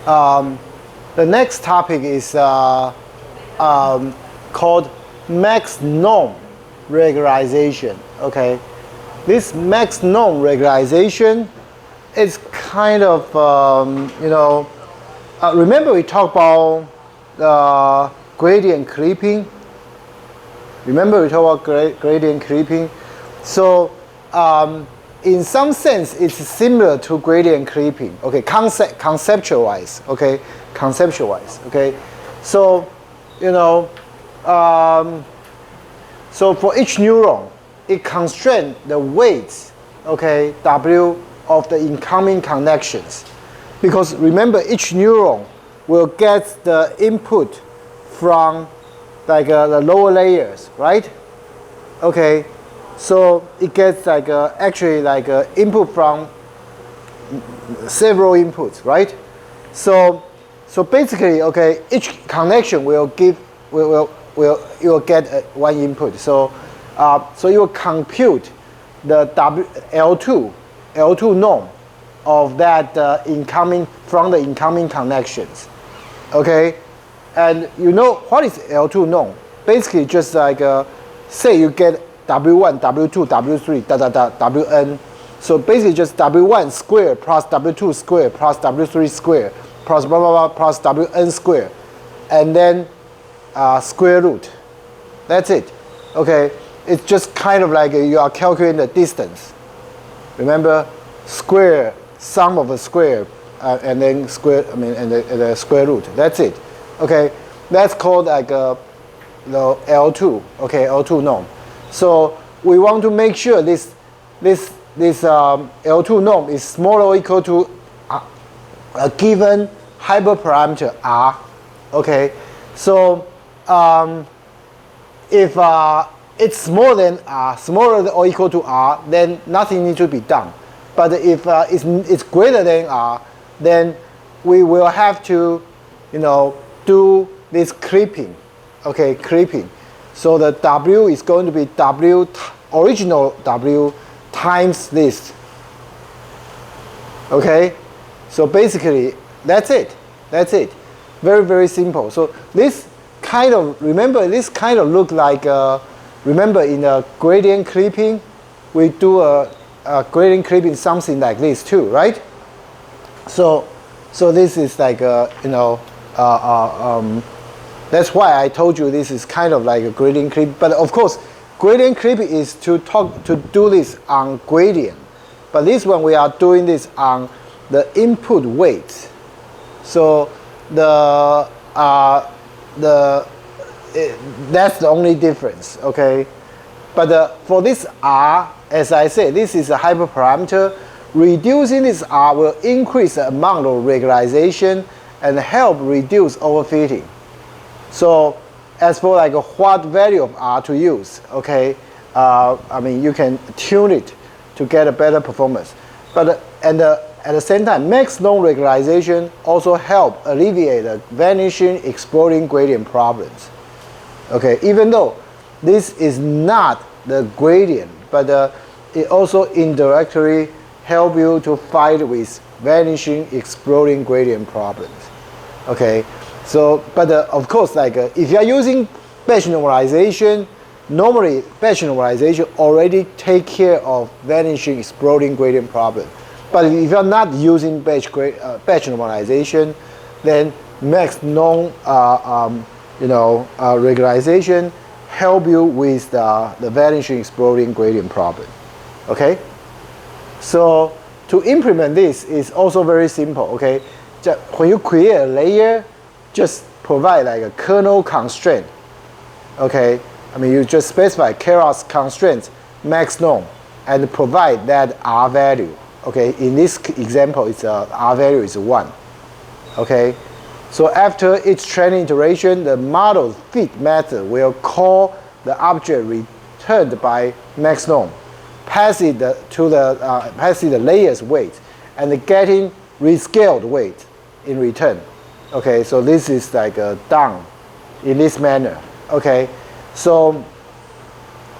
The next topic is called max norm regularization. Okay, this max norm regularization is kind of remember we talked about gradient clipping. Remember we talked about gradient clipping. So in some sense, it's similar to gradient clipping. Okay, conceptual-wise. Okay, conceptual-wise. Okay, so so for each neuron, it constrains the weights. Okay, W of the incoming connections, because remember each neuron will get the input from like the lower layers, right? Okay. So it gets actually input from several inputs, right? So basically, okay, each connection will get one input. So you will compute the L2 norm of that from the incoming connections, okay? And you know what is L2 norm? Basically, just say you get W1, W2, W3, Wn. So basically just W1 squared plus W2 squared plus W3 squared plus blah, blah, blah, plus Wn squared. And then square root. That's it. Okay? It's just kind of like you are calculating the distance. Remember? Square, sum of the square, and then square, and the square root. That's it. Okay? That's called L2. Okay, L2 norm. So we want to make sure this L2 norm is smaller or equal to a given hyperparameter R. Okay, so if it's smaller or equal to R, then nothing needs to be done. But if it's greater than R, then we will have to, do this clipping. Okay, clipping. So the W is going to be original W times this. Okay? So basically, that's it. That's it. Very, very simple. So this kind of, remember, this kind of look like, remember in a gradient clipping, we do a gradient clipping something like this too, right? So this is like, that's why I told you this is kind of like a gradient clip. But of course, gradient clip is to do this on gradient. But this one we are doing this on the input weight. So that's the only difference. Okay. But for this R, as I said, this is a hyperparameter. Reducing this R will increase the amount of regularization and help reduce overfitting. So as for what value of R to use, okay, you can tune it to get a better performance. But at the same time, max norm regularization also help alleviate the vanishing exploding gradient problems. Okay, even though this is not the gradient, but it also indirectly help you to fight with vanishing exploding gradient problems. Okay. So, but of course, if you are using batch normalization, normally batch normalization already take care of vanishing exploding gradient problem. But if you are not using batch normalization, then max norm regularization help you with the vanishing exploding gradient problem. Okay. So to implement this is also very simple. Okay, when you create a layer, just provide a kernel constraint. Okay, you just specify keras constraints max norm and provide that R value. Okay, in this example, it's R value is 1. Okay, so after each training iteration, the model fit method will call the object returned by max norm, pass it the layer's weight, and getting rescaled weight in return. Okay, so this is done in this manner. Okay, so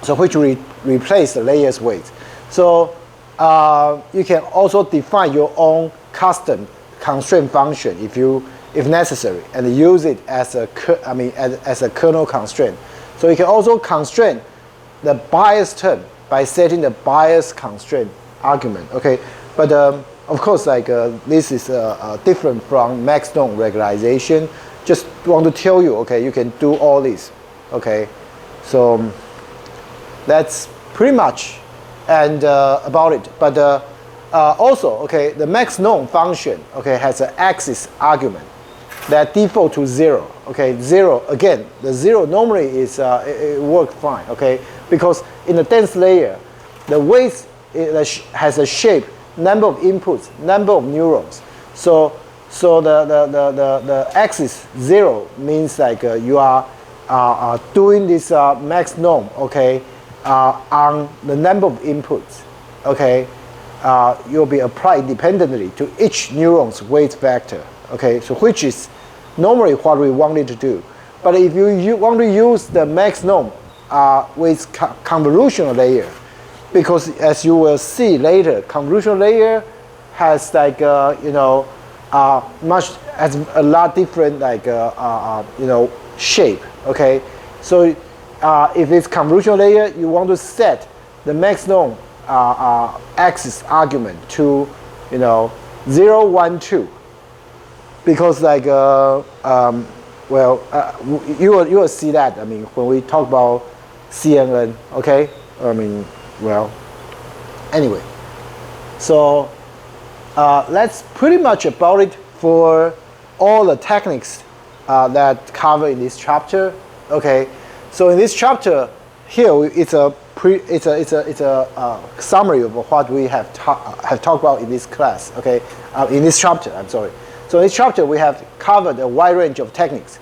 which replace the layers weight. So you can also define your own custom constraint function if necessary, and use it as a as a kernel constraint. So you can also constrain the bias term by setting the bias constraint argument. Okay, but of course, this is different from max norm regularization. Just want to tell you, okay, you can do all this. Okay, so that's pretty much and about it. But also, okay, the max norm function, okay, has an axis argument that default to 0. Okay, 0 again. The 0 normally is it works fine. Okay, because in the dense layer, the weight has a shape, number of inputs, number of neurons. So the axis 0 means you are doing this max norm, okay, on the number of inputs, okay. You'll be applied independently to each neuron's weight vector, okay. So which is normally what we wanted to do. But if you want to use the max norm with convolutional layer, because as you will see later, convolutional layer has has a lot different shape. Okay, so if it's convolutional layer, you want to set the max norm axis argument to 0, 1, 2, because you will see that. I mean, when we talk about CNN, okay. I mean, well, anyway, so that's pretty much about it for all the techniques that cover in this chapter. Okay, so in this chapter here, it's a summary of what we have talked about in this class. Okay, in this chapter, I'm sorry. So in this chapter, we have covered a wide range of techniques,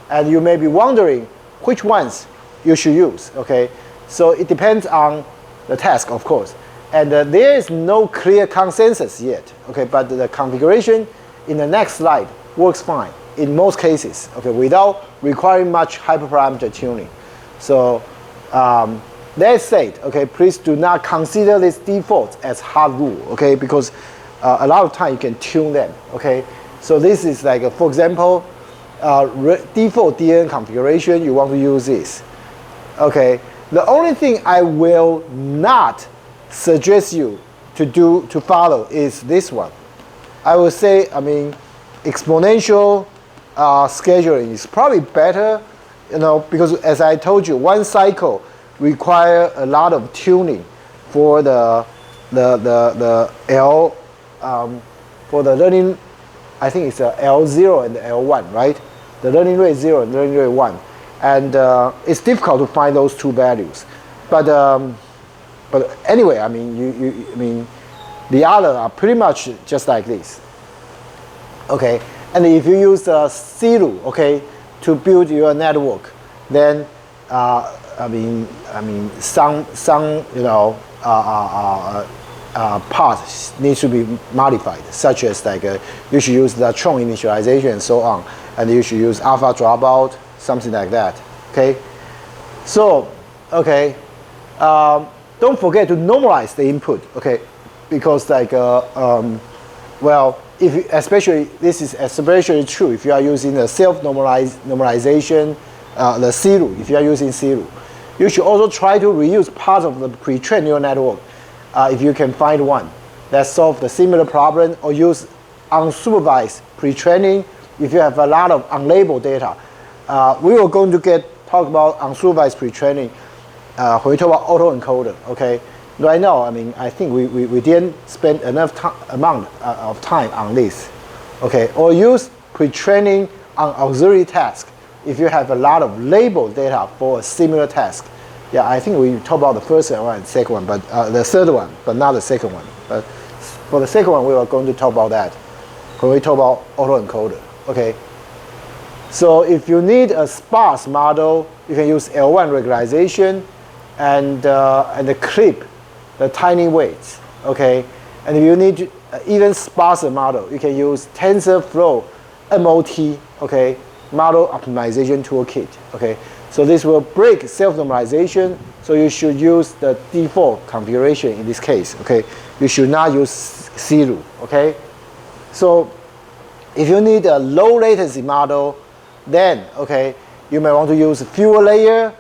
and you may be wondering which ones you should use. Okay, so it depends on the task, of course, and there is no clear consensus yet. Okay, but the configuration in the next slide works fine in most cases. Okay, without requiring much hyperparameter tuning. So that said, okay, please do not consider this default as hard rule. Okay, because a lot of time you can tune them. Okay, so this is for example, default DN configuration. You want to use this. Okay. The only thing I will not suggest you to follow is this one. I would say, I mean, exponential scheduling is probably better, because as I told you, one cycle require a lot of tuning for the L for the learning. I think it's L0 and L1, right? The learning rate 0 and learning rate 1. And it's difficult to find those two values, but anyway, I mean, the other are pretty much just like this. Okay, and if you use CLU, okay, to build your network, then some parts need to be modified, such as you should use the Tron initialization and so on, and you should use alpha dropout. Something like that. Okay, so okay, don't forget to normalize the input. Okay, because well, especially this is especially true if you are using the normalization, the CLU. If you are using CLU, you should also try to reuse part of the pre-trained neural network if you can find one that solves the similar problem, or use unsupervised pre-training if you have a lot of unlabeled data. We were going to talk about unsupervised pre-training when we talk about autoencoder. Okay, right now, I mean, I think we didn't spend enough amount of time on this. Okay, or use pre-training on auxiliary task if you have a lot of labeled data for a similar task. Yeah, I think we talked about the first one and second one, but the third one, but not the second one. But for the second one, we were going to talk about that when we talk about autoencoder. Okay. So if you need a sparse model, you can use L1 regularization and clip the tiny weights. Okay, and if you need even sparser model, you can use TensorFlow MOT. Okay, model optimization toolkit. Okay, so this will break self-normalization. So you should use the default configuration in this case. Okay, you should not use CLU. Okay, so If you need a low latency model, then okay, you may want to use fewer layer,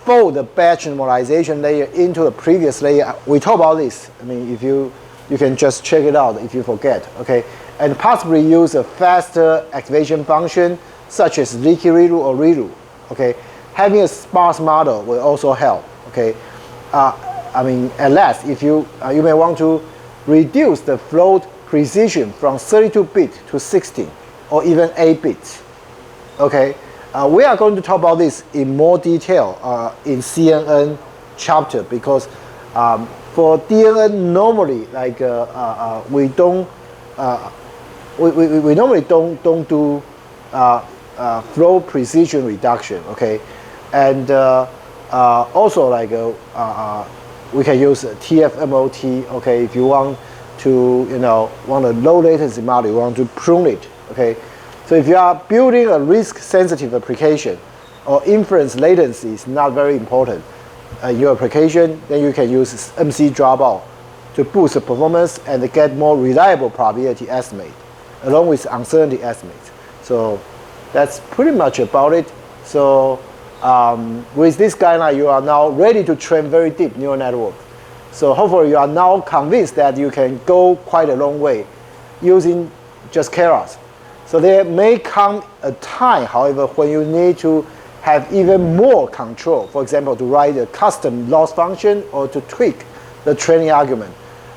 fold the batch normalization layer into the previous layer. We talked about this. I mean, if you can just check it out if you forget, okay? And possibly use a faster activation function such as leaky ReLU or ReLU, okay? Having a sparse model will also help, okay? I mean, at last, if you may want to reduce the float precision from 32-bit to 16 or even 8 bits, okay? We are going to talk about this in more detail in CNN chapter because for DNN normally like we don't we normally don't do flow precision reduction, okay, and also like we can use TFMOT, okay, if you want to want a low latency model, you want to prune it, okay. So if you are building a risk-sensitive application or inference latency is not very important in your application, then you can use MC dropout to boost the performance and get more reliable probability estimate along with uncertainty estimates. So that's pretty much about it. So with this guideline, you are now ready to train very deep neural network. So hopefully you are now convinced that you can go quite a long way using just Keras. So there may come a time, however, when you need to have even more control. For example, to write a custom loss function or to tweak the training argument.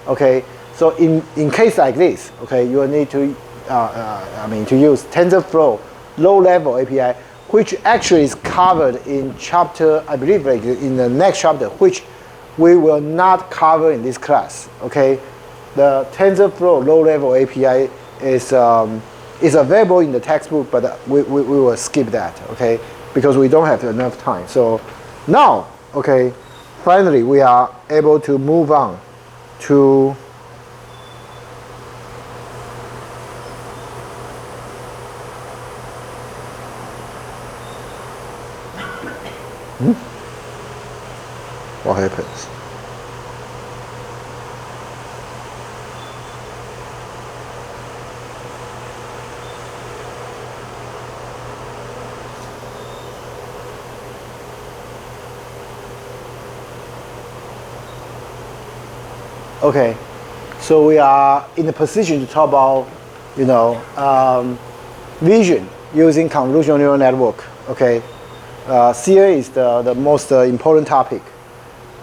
Okay, so in case like this, okay, you will need to to use TensorFlow low-level API, which actually is covered in chapter, I believe, like in the next chapter, which we will not cover in this class. Okay, the TensorFlow low-level API is available in the textbook, but we will skip that, okay, because we don't have enough time. So now, okay, finally we are able to move on to what happens? Okay, so we are in a position to talk about, vision using convolutional neural network. Okay, here is the most important topic.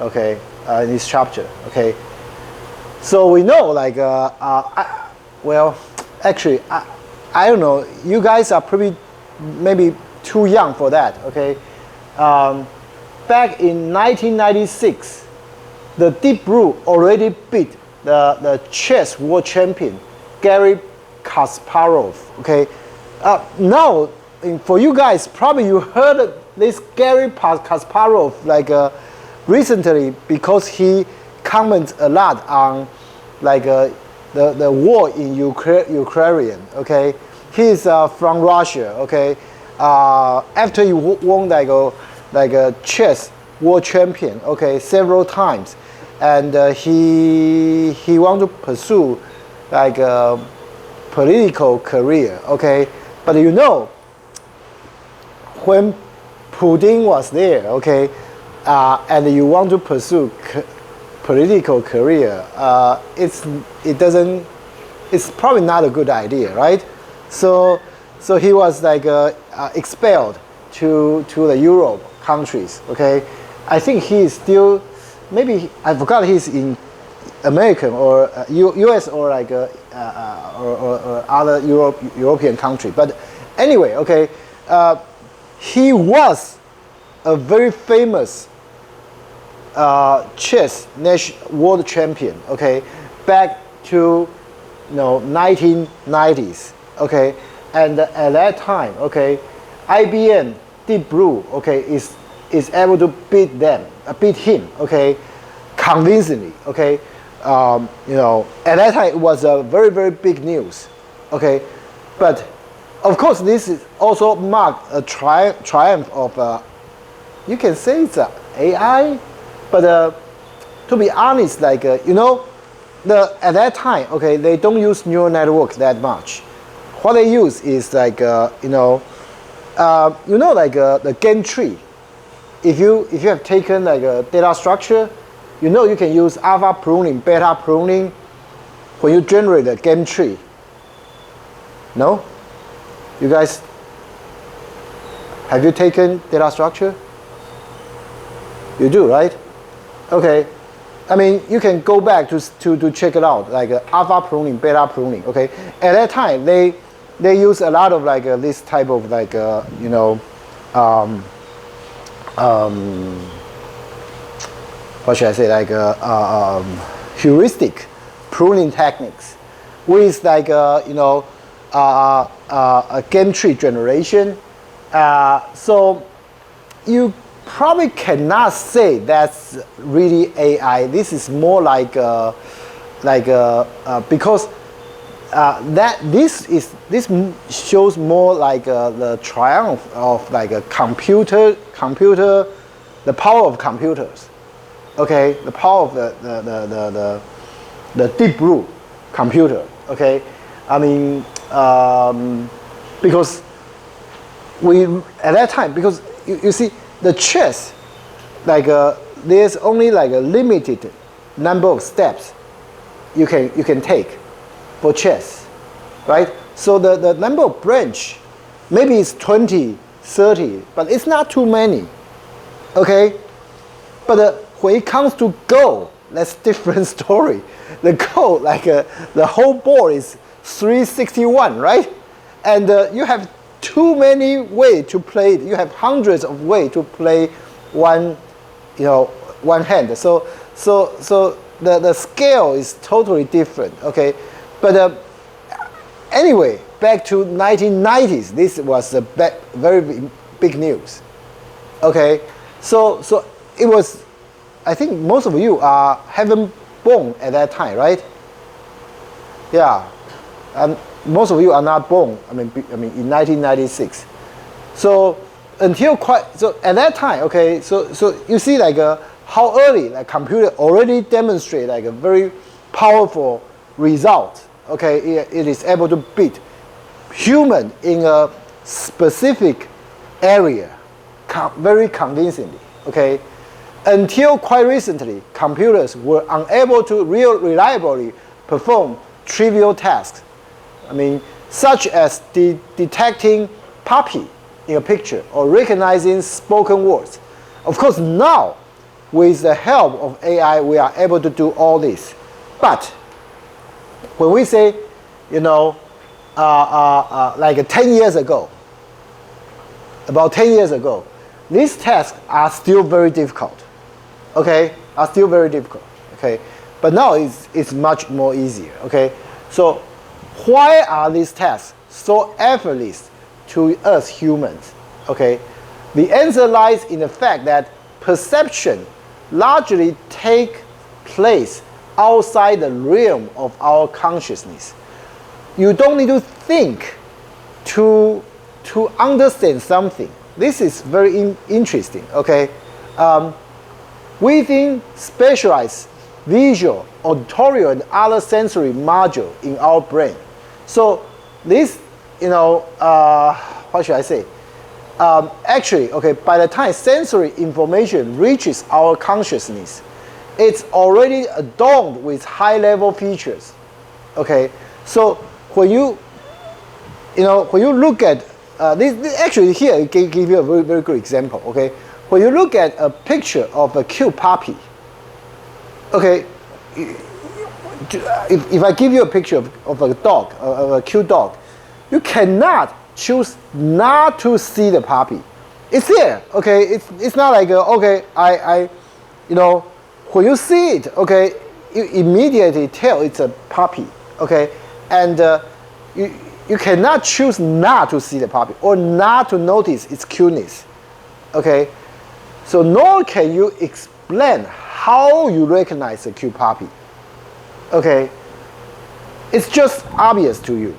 Okay, in this chapter. Okay, so we know like actually I don't know. You guys are probably maybe too young for that. Okay, back in 1996. The Deep Blue already beat the chess world champion, Garry Kasparov. Okay, now for you guys, probably you heard this Garry Kasparov like recently because he comments a lot on like the war in Ukraine. Okay, he's from Russia. Okay, after he won like a chess world champion. Okay, several times. And he want to pursue like a political career, okay? But when Putin was there, okay, and you want to pursue political career, it's probably not a good idea, right? So he was like expelled to the Europe countries, okay? I think he is still. Maybe I forgot he's in American or U.S. or like or other European country. But anyway, okay, he was a very famous chess world champion. Okay, back to 1990s. Okay, and at that time, okay, IBM Deep Blue, okay, is able to beat him, okay, convincingly, okay. At that time it was a very, very big news, okay. But of course, this is also marked a triumph of, you can say it's AI, but to be honest, like at that time, okay, they don't use neural network that much. what they use is like like the game tree. If you have taken like a data structure, you can use alpha pruning, beta pruning when you generate a game tree. No? You guys, have you taken data structure? You do, right? Okay. I mean, you can go back to check it out, like alpha pruning, beta pruning. Okay. At that time, they use a lot of like this type of like what should I say, like heuristic pruning techniques with like a game tree generation. So you probably cannot say that's really AI. This is more like because this shows more like the triumph of like a computer, the power of computers. Okay, the power of the deep blue computer. Okay, I mean because at that time, because you see the chess, like there's only like a limited number of steps you can take for chess, right? So the number of branch maybe it's 20, 30, but it's not too many. Okay, but when it comes to Go, that's different story. The Go, like the whole board is 361, right? And you have too many ways to play it. You have hundreds of ways to play one hand. So the scale is totally different. Okay, but anyway, back to 1990s. This was a very big news. Okay, so it was. I think most of you haven't born at that time, right? Yeah, most of you are not born. I mean, in 1996. So at that time, okay. So you see like how early like computer already demonstrate like a very powerful result. Okay, it is able to beat human in a specific area very convincingly. Okay. Until quite recently, computers were unable to reliably perform trivial tasks. I mean, such as detecting puppy in a picture or recognizing spoken words. Of course, now, with the help of AI, we are able to do all this. But when we say, like 10 years ago, about 10 years ago, these tasks are still very difficult. Okay, are still very difficult. Okay, but now it's much more easier. Okay, so why are these tasks so effortless to us humans? Okay, the answer lies in the fact that perception largely take place outside the realm of our consciousness. You don't need to think to understand something. This is very interesting. Okay. Within specialized visual, auditory, and other sensory module in our brain. So this, what should I say? Actually, okay, by the time sensory information reaches our consciousness, it's already adorned with high-level features. Okay, so when you look at this, actually here I give you a very, very good example. Okay. When you look at a picture of a cute puppy, okay, if I give you a picture of a dog, of a cute dog, you cannot choose not to see the puppy. It's there, okay. It's not like okay, when you see it, okay, you immediately tell it's a puppy, okay, and you cannot choose not to see the puppy or not to notice its cuteness, okay. So nor can you explain how you recognize a cute puppy. Okay, it's just obvious to you.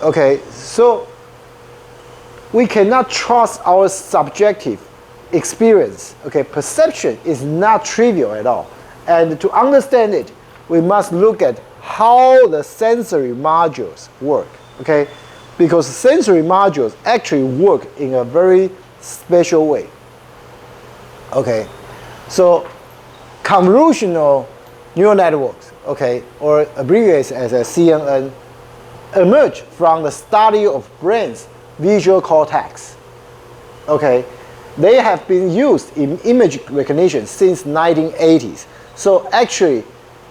Okay, so we cannot trust our subjective experience. Okay, perception is not trivial at all. And to understand it, we must look at how the sensory modules work. okay? Because sensory modules actually work in a very special way, okay? So convolutional neural networks, okay, or abbreviated as a CNN, emerge from the study of brain's visual cortex, okay? They have been used in image recognition since 1980s. So actually,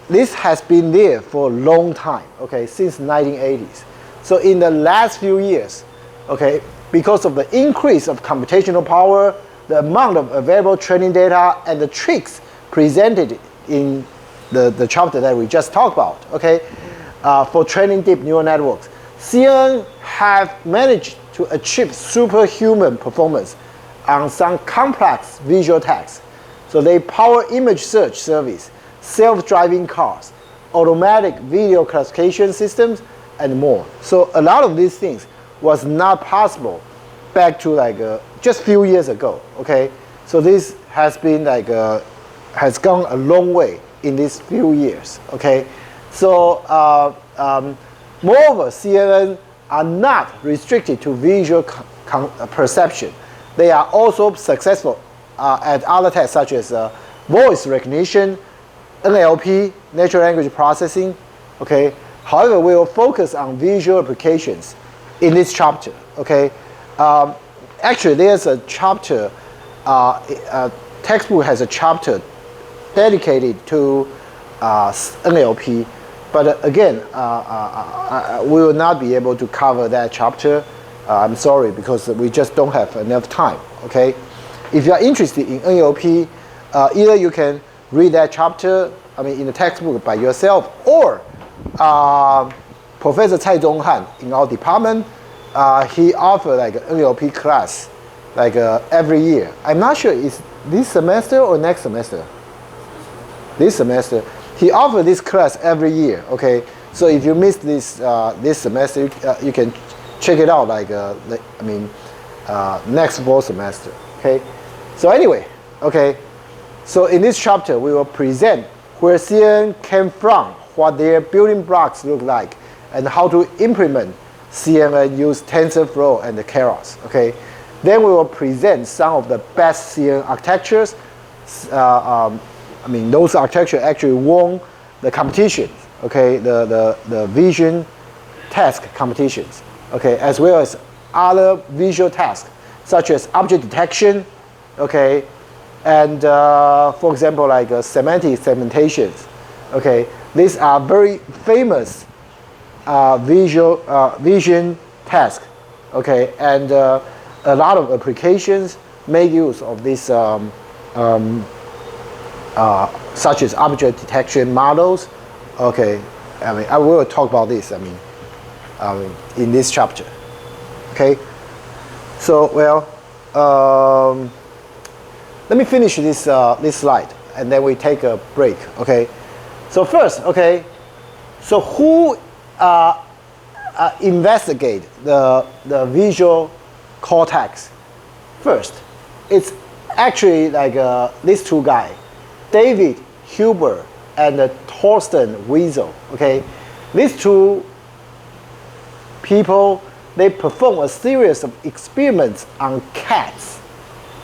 this has been there for a long time, okay, since 1980s. So in the last few years, okay, because of the increase of computational power, the amount of available training data, and the tricks presented in the chapter that we just talked about, okay, for training deep neural networks, CNN have managed to achieve superhuman performance on some complex visual tasks. So they power image search service, self-driving cars, automatic video classification systems, and more. So a lot of these things was not possible back to like just a few years ago, okay? So this has been like, has gone a long way in these few years, okay? So moreover, CNN are not restricted to visual perception. They are also successful at other tasks such as voice recognition, NLP, natural language processing, okay? However, we will focus on visual applications in this chapter, okay? Actually, there's a chapter, textbook has a chapter dedicated to NLP, but again, we will not be able to cover that chapter. I'm sorry, because we just don't have enough time, okay? If you are interested in NLP, either you can read that chapter, in the textbook by yourself, or Professor Cai Zhonghan in our department, he offered like an NLP class like every year. I'm not sure, is this semester or next semester? This semester. He offered this class every year, okay? So if you missed this this semester, you can check it out like, next fall semester, okay? So anyway, okay, so in this chapter, we will present where CNN came from, what their building blocks look like, and how to implement CNN and use TensorFlow and the Keras, okay? Then we will present some of the best CNN architectures. Those architectures actually won the competitions, okay? The vision task competitions, okay? As well as other visual tasks, such as object detection, okay? And for example, like semantic segmentations, okay? These are very famous vision tasks, okay? And a lot of applications make use of this, such as object detection models, okay? I will talk about this, in this chapter, okay? So, well, let me finish this, this slide, and then we take a break, okay? So first, okay, so who investigate the visual cortex? First, it's actually like these two guys, David Huber and Torsten Wiesel, okay? These two people, they performed a series of experiments on cats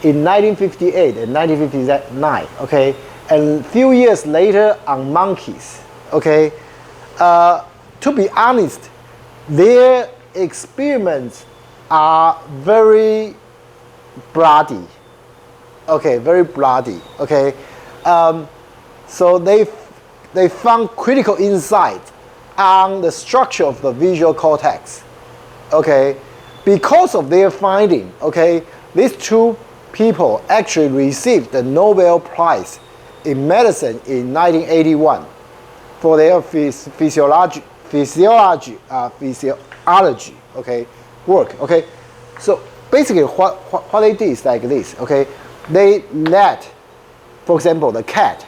in 1958 and 1959, okay? And a few years later on monkeys, okay? To be honest, their experiments are very bloody, okay? Very bloody, okay? So they found critical insight on the structure of the visual cortex, okay? Because of their finding, okay, these two people actually received the Nobel Prize in medicine in 1981 for their physiology, okay, work, okay? So basically what they did is like this, okay? They let, for example, the cat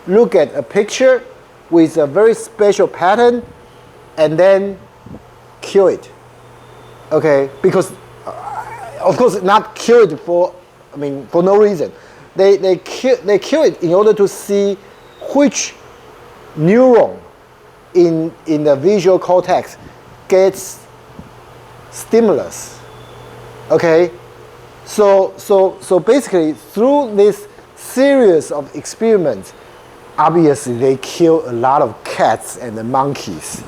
look at a picture with a very special pattern and then kill it, okay? Because, of course, not kill it for, for no reason. They kill it in order to see which neuron in the visual cortex gets stimulus. Okay, so basically through this series of experiments, obviously they kill a lot of cats and the monkeys,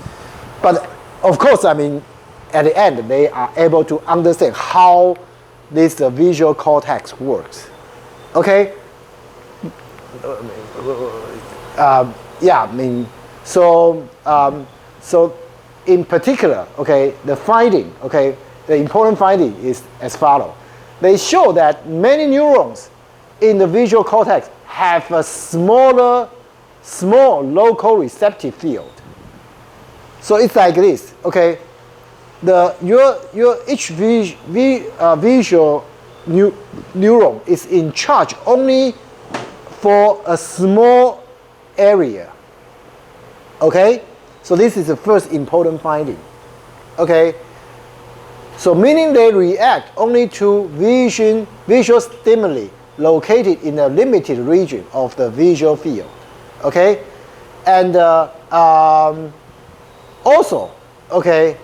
but of course, I mean, at the end they are able to understand how this visual cortex works. Okay. Yeah, I mean, so in particular, okay, the finding, okay, the important finding is as follows. They show that many neurons in the visual cortex have a small local receptive field. So it's like this, okay. Each visual neuron is in charge only for a small area. Okay, so this is the first important finding. Okay, so meaning they react only to visual stimuli located in a limited region of the visual field. Okay, and also, okay,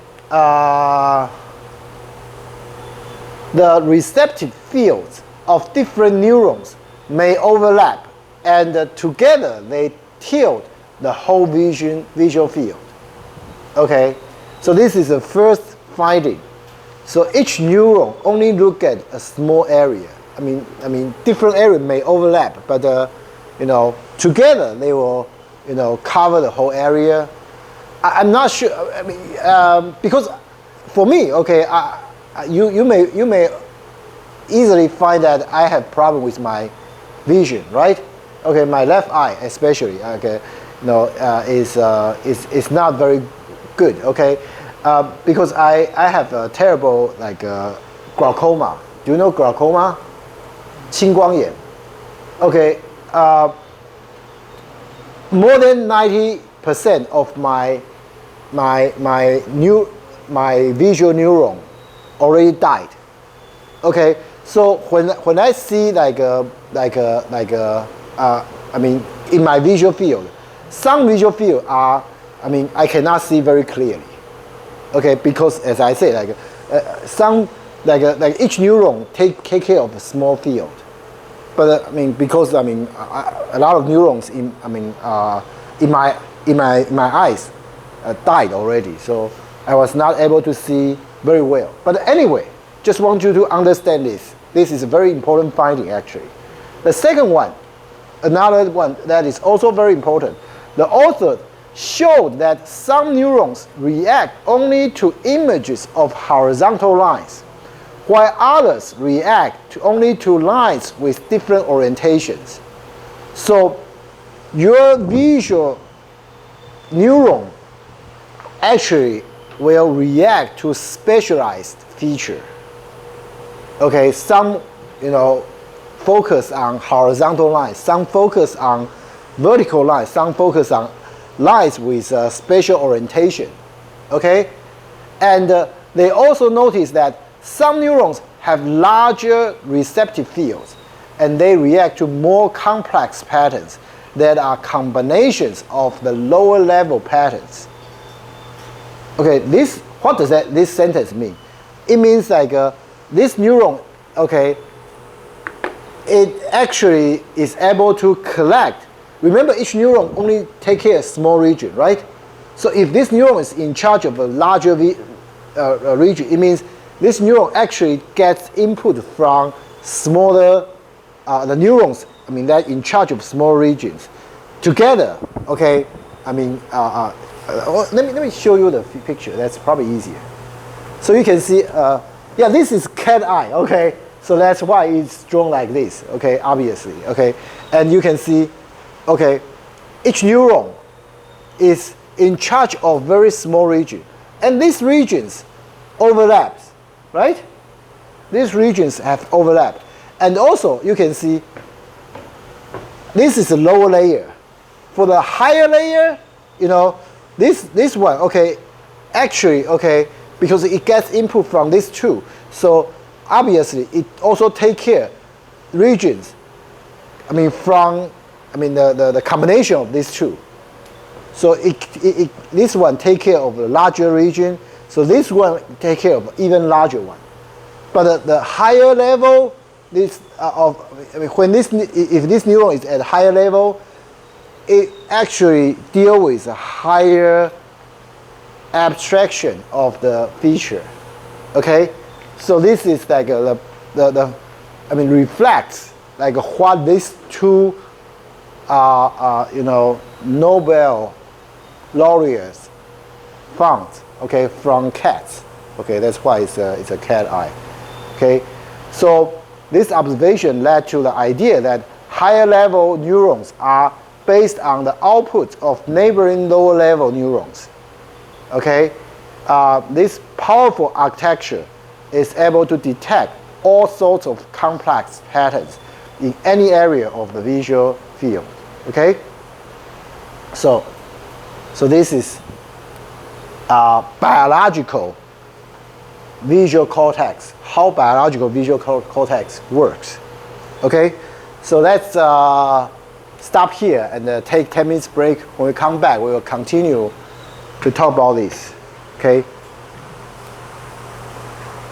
the receptive fields of different neurons may overlap, and together they tilt the whole visual field. Okay, so this is the first finding. So each neuron only look at a small area. I mean, different areas may overlap, but together they will, cover the whole area. I'm not sure. I mean, because for me, okay, you may easily find that I have problem with my vision, right? Okay, my left eye especially, okay, is not very good, okay, because I have a terrible glaucoma. Do you know glaucoma? 青光眼. Okay, more than 90% of my visual neuron already died. Okay, so when I see I mean, in my visual field, some visual field are, I mean, I cannot see very clearly. Okay, because as I say, some each neuron take care of a small field, but I mean, because I mean a lot of neurons in my eyes died already, so I was not able to see very well. But anyway, just want you to understand this. This is a very important finding actually. The second one, another one that is also very important. The author showed that some neurons react only to images of horizontal lines, while others react only to lines with different orientations. So your visual neuron actually will react to specialized feature. Okay, some focus on horizontal lines, some focus on vertical lines, some focus on lines with spatial orientation. Okay, and they also notice that some neurons have larger receptive fields, and they react to more complex patterns that are combinations of the lower level patterns. Okay, what does this sentence mean? It means this neuron, okay, it actually is able to collect. Remember, each neuron only take care of a small region, right? So if this neuron is in charge of a larger region, it means this neuron actually gets input from smaller, the neurons, I mean, they're in charge of small regions. Together, okay, I mean, let me show you the picture. That's probably easier. So you can see, yeah, this is cat eye, okay? So that's why it's drawn like this, okay, obviously, okay? And you can see, okay, each neuron is in charge of very small region. And these regions overlaps, right? These regions have overlap. And also, you can see, this is the lower layer. For the higher layer, this one, okay, actually, okay, because it gets input from these two. So obviously, it also take care regions, I mean, the combination of these two. So this one take care of the larger region. So this one take care of even larger one. But the higher level, this when this if this neuron is at a higher level, it actually deal with a higher abstraction of the feature. Okay, so this is like reflects like what these two Nobel laureates found. Okay, from cats. Okay, that's why it's a cat eye. Okay, so this observation led to the idea that higher level neurons are based on the output of neighboring lower level neurons. Okay, this powerful architecture is able to detect all sorts of complex patterns in any area of the visual field. Okay, so this is biological visual cortex, how biological visual cortex works. Okay, so let's stop here and take 10 minutes break. When we come back, we will continue to talk about this. Okay.